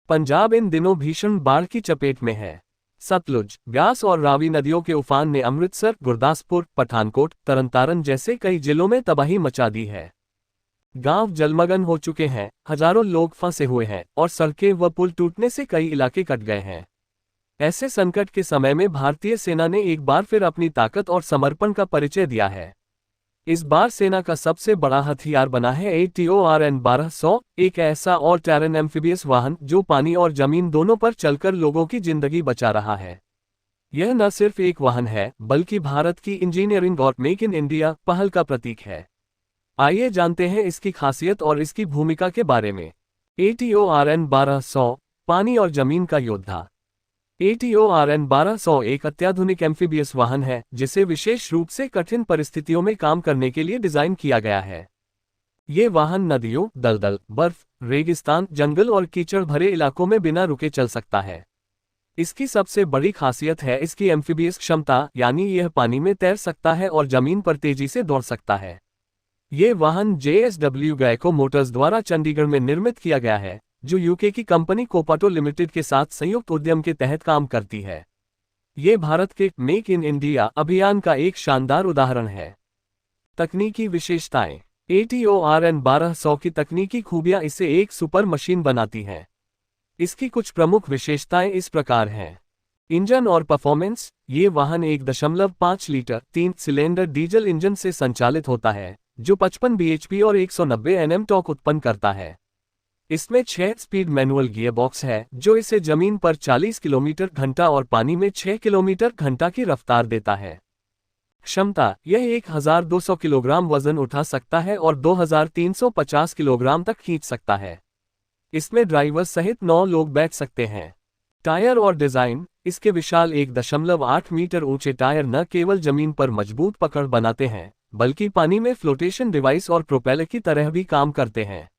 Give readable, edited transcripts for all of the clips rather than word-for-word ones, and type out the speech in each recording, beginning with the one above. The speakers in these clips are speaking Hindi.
पंजाब इन दिनों भीषण बाढ़ की चपेट में है। सतलुज, ब्यास और रावी नदियों के उफान ने अमृतसर, गुरदासपुर, पठानकोट, तरनतारन जैसे कई जिलों में तबाही मचा दी है। गांव जलमग्न हो चुके हैं, हजारों लोग फंसे हुए हैं और सड़कें व पुल टूटने से कई इलाके कट गए हैं। ऐसे संकट के समय में भारतीय सेना ने एक बार फिर अपनी ताकत और समर्पण का परिचय दिया है। इस बार सेना का सबसे बड़ा हथियार बना है ATORN 1200, एक ऐसा ऑल टेरेन एम्फीबियस वाहन जो पानी और जमीन दोनों पर चलकर लोगों की जिंदगी बचा रहा है। यह न सिर्फ एक वाहन है, बल्कि भारत की इंजीनियरिंग और मेक इन इंडिया पहल का प्रतीक है। आइए जानते हैं इसकी खासियत और इसकी भूमिका के बारे में। ATORN 1200, पानी और जमीन का योद्धा। ATORN 1200 एक अत्याधुनिक एम्फीबियस वाहन है जिसे विशेष रूप से कठिन परिस्थितियों में काम करने के लिए डिजाइन किया गया है। ये वाहन नदियों, दलदल, बर्फ, रेगिस्तान, जंगल और कीचड़ भरे इलाकों में बिना रुके चल सकता है। इसकी सबसे बड़ी खासियत है इसकी एम्फीबियस क्षमता, यानी यह पानी में तैर सकता है और जमीन पर तेजी से दौड़ सकता है। ये वाहन JSW गैको मोटर्स द्वारा चंडीगढ़ में निर्मित किया गया है, जो यूके की कंपनी कोपाटो लिमिटेड के साथ संयुक्त उद्यम के तहत काम करती है। ये भारत के मेक इन इंडिया अभियान का एक शानदार उदाहरण है। तकनीकी विशेषताएं। ATORN 1200 की तकनीकी खूबियां इसे एक सुपर मशीन बनाती हैं। इसकी कुछ प्रमुख विशेषताएं इस प्रकार हैं। इंजन और परफॉर्मेंस। ये वाहन 1.5 लीटर 3 सिलेंडर डीजल इंजन से संचालित होता है, जो 55 bhp और 190 Nm टॉर्क उत्पन्न करता है। इसमें 6 स्पीड मैनुअल गियरबॉक्स है, जो इसे जमीन पर 40 किलोमीटर घंटा और पानी में 6 किलोमीटर घंटा की रफ्तार देता है। क्षमता। यह 1200 किलोग्राम वजन उठा सकता है और 2350 किलोग्राम तक खींच सकता है। इसमें ड्राइवर सहित 9 लोग बैठ सकते हैं। टायर और डिजाइन। इसके विशाल 1.8 मीटर ऊंचे टायर न केवल जमीन पर मजबूत पकड़ बनाते हैं, बल्कि पानी में फ्लोटेशन डिवाइस और प्रोपेलर की तरह भी काम करते हैं।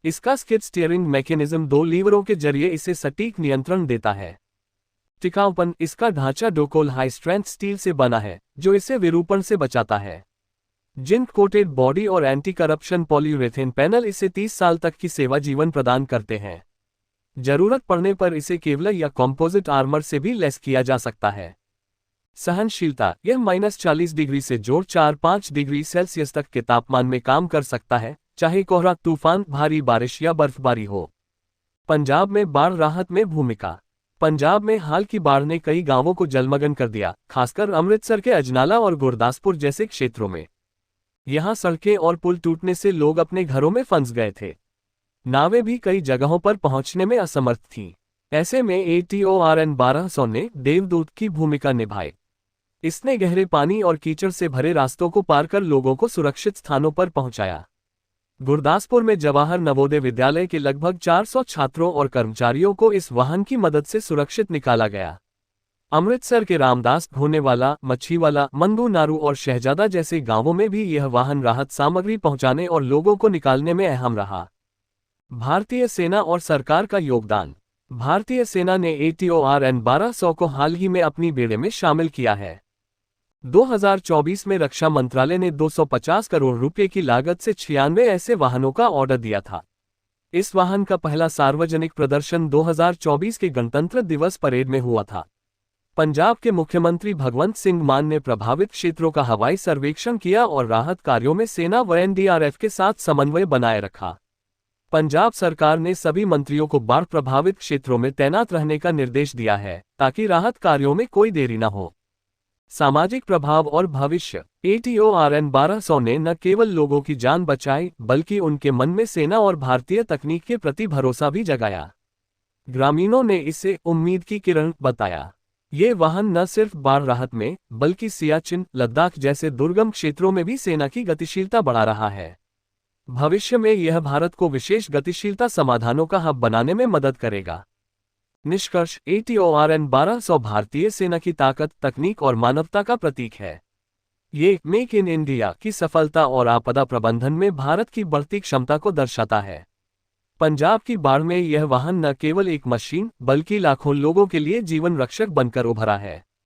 इसका स्किड स्टीयरिंग मैकेनिज्म 2 लीवरों के जरिए इसे सटीक नियंत्रण देता है। टिकाऊपन। इसका ढांचा डोकोल हाई स्ट्रेंथ स्टील से बना है, जो इसे विरूपण से बचाता है। जिंक कोटेड बॉडी और एंटी करप्शन पॉलीयूरेथेन पैनल इसे 30 साल तक की सेवा जीवन प्रदान करते हैं। जरूरत पड़ने पर इसे केवलर या कॉम्पोजिट आर्मर से भी लैस किया जा सकता है। सहनशीलता। यह -40 डिग्री से जोड़ 4-5 डिग्री सेल्सियस तक के तापमान में काम कर सकता है, चाहे कोहरा, तूफान, भारी बारिश या बर्फबारी हो। पंजाब में बाढ़ राहत में भूमिका। पंजाब में हाल की बाढ़ ने कई गांवों को जलमग्न कर दिया, खासकर अमृतसर के अजनाला और गुरदासपुर जैसे क्षेत्रों में। यहां सड़कें और पुल टूटने से लोग अपने घरों में फंस गए थे। नावें भी कई जगहों पर पहुंचने में असमर्थ थीं। ऐसे में ATORN 1200 ने देवदूत की भूमिका निभाई। इसने गहरे पानी और कीचड़ से भरे रास्तों को पार कर लोगों को सुरक्षित स्थानों पर पहुंचाया। गुरदासपुर में जवाहर नवोदय विद्यालय के लगभग 400 छात्रों और कर्मचारियों को इस वाहन की मदद से सुरक्षित निकाला गया। अमृतसर के रामदास, घोनेवाला, मच्छीवाला, मंगू नारू और शहजादा जैसे गांवों में भी यह वाहन राहत सामग्री पहुंचाने और लोगों को निकालने में अहम रहा। भारतीय सेना और सरकार का योगदान। भारतीय सेना ने ATORN 1200 को हाल ही में अपनी बेड़े में शामिल किया है। 2024 में रक्षा मंत्रालय ने 250 करोड़ रुपए की लागत से 96 ऐसे वाहनों का ऑर्डर दिया था। इस वाहन का पहला सार्वजनिक प्रदर्शन 2024 के गणतंत्र दिवस परेड में हुआ था। पंजाब के मुख्यमंत्री भगवंत सिंह मान ने प्रभावित क्षेत्रों का हवाई सर्वेक्षण किया और राहत कार्यों में सेना व NDRF के साथ समन्वय बनाए रखा। पंजाब सरकार ने सभी मंत्रियों को बाढ़ प्रभावित क्षेत्रों में तैनात रहने का निर्देश दिया है, ताकि राहत कार्यों में कोई देरी न हो। सामाजिक प्रभाव और भविष्य। ATORN 1200 ने न केवल लोगों की जान बचाई, बल्कि उनके मन में सेना और भारतीय तकनीक के प्रति भरोसा भी जगाया। ग्रामीणों ने इसे उम्मीद की किरण बताया। ये वाहन न सिर्फ बाढ़ राहत में, बल्कि सियाचिन, लद्दाख जैसे दुर्गम क्षेत्रों में भी सेना की गतिशीलता बढ़ा रहा है। भविष्य में यह भारत को विशेष गतिशीलता समाधानों का हब बनाने में मदद करेगा। निष्कर्ष। ATORN 1200 भारतीय सेना की ताकत, तकनीक और मानवता का प्रतीक है। ये मेक इन इंडिया की सफलता और आपदा प्रबंधन में भारत की बढ़ती क्षमता को दर्शाता है। पंजाब की बाढ़ में यह वाहन न केवल एक मशीन, बल्कि लाखों लोगों के लिए जीवन रक्षक बनकर उभरा है।